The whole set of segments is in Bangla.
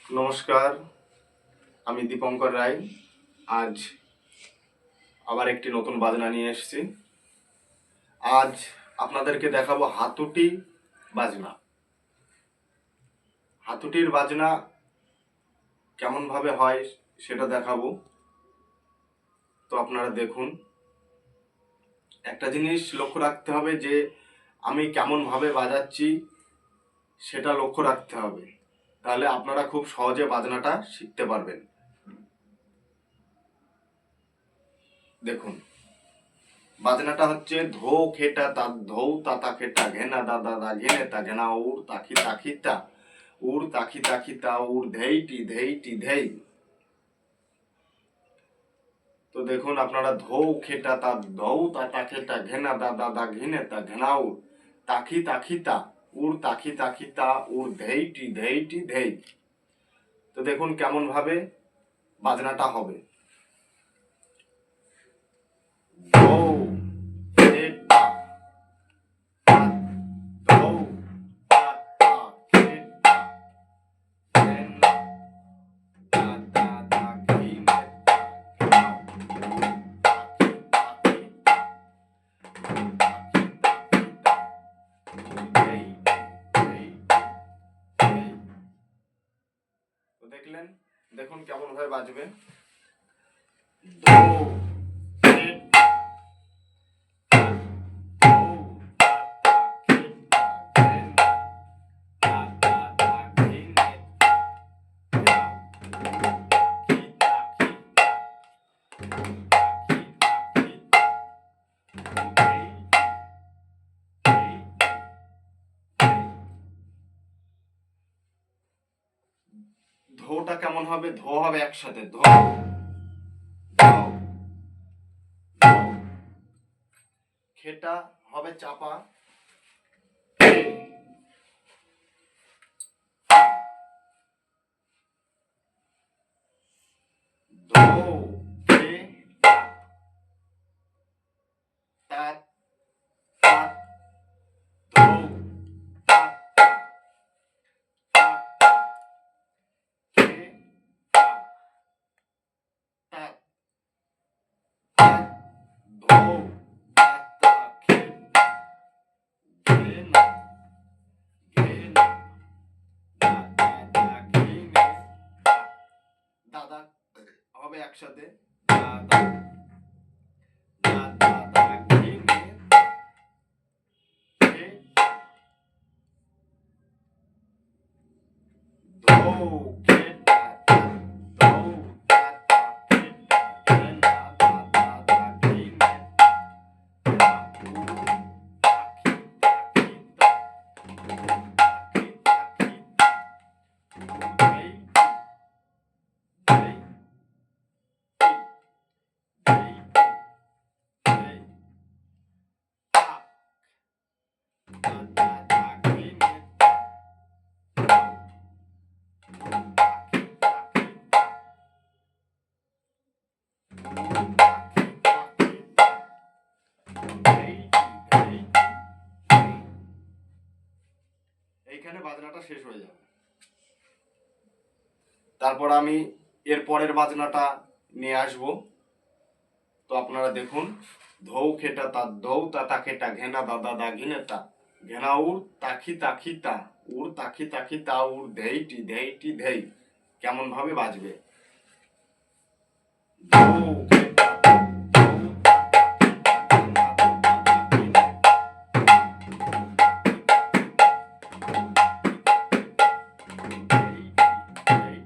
নমস্কার, আমি দীপঙ্কর রায়। আজ আবার একটি নতুন বাজনা নিয়ে এসেছি। আজ আপনাদেরকে দেখাবো হাতুটি বাজনা। হাতুটির বাজনা কেমনভাবে হয় সেটা দেখাবো। তো আপনারা দেখুন। একটা জিনিস লক্ষ্য রাখতে হবে যে আমি কেমনভাবে বাজাচ্ছি সেটা লক্ষ্য রাখতে হবে, তাহলে আপনারা খুব সহজে বাজনাটা শিখতে পারবেন। দেখুন, বাজনাটা হচ্ছে ধো খেটা তা ধৌ তাতা খেটা ঘেনা দাদা দা ঘেনে তা ঘেনা উড় তাখি তাখি তা উড় তাখি তাখি তা উড় ধেইটি ধেইটি ধেই। তো দেখুন আপনারা ধৌ খেটা তা ধৌ তাতা খেটা ঘেনা দাদা দা ঘেনে তা ঘেনা উড় তাখি তাখি তা উড় তাখি তাখি তা উড় ধেইটি ধেইটি ধেই। তো দেখুন কেমন ভাবে বাজনাটা হবে। ধৌ খেটা ধৌ তাতা খেটা ঘেনা দাদা দা ঘেনে তা দেখলেন, দেখুন কেমন ভাবে বাজবে। ধোটা কেমন হবে? ধো হবে একসাথে, ধো ধো ধো। খেটা হবে চাপা, ধো খে তা তা ধো তা তা খে তা তা তা ধো তা তা খে ঘে না ঘে না দা দা দা ঘে নে তা। দাদা হবে একসাথে, দাদা দাদা দা ঘে নে ঘে ধো ঘে তা তা ধো তা তা ঘে তা ঘে না দাদা দা ঘে নে তা উড় তাখি তাখি তা তাখি তাখি তা ধেই ধেই ধেই ধেই তা দাদা দা ঘে নে তা তাখি তাখি তা উড় তাখি তাখি তা ধেইটি ধেইটি ধেই। এইখানে বাজনাটা শেষ হয়ে যাবে। তারপর আমি এর পরের বাজনাটা নিয়ে আসব। তো আপনারা দেখুন, ধৌ খেটা তা ধৌ তাতা খেটা ঘেনা দাদা দা ঘিনে তা ঘেনা উড় তাখি তাখি তা উড় তাখি তাখি তা উড় ধেইটি ধেইটি ধেই। কেমন ভাবে বাজবে? ধৌ খেটা তা ধৌ তাতা খেটা ঘেনা দাদা দা ঘিনে ধেইটি ধেইটি ধেই।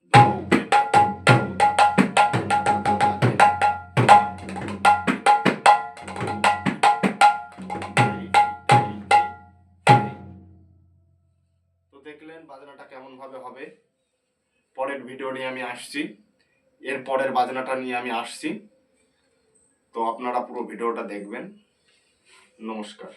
ধৌ খেটা তা ধৌ তাতা খেটা ঘেনা দাদা দা ঘিনে তা ধেইটি ধেইটি ধেই। তো দেখলেন বাজনাটা কেমন ভাবে হবে। পরের ভিডিও নিয়ে আমি আসছি, এর পরের বাজনাটা নিয়ে আমি আসছি। তো আপনারা পুরো ভিডিওটা দেখবেন। নমস্কার।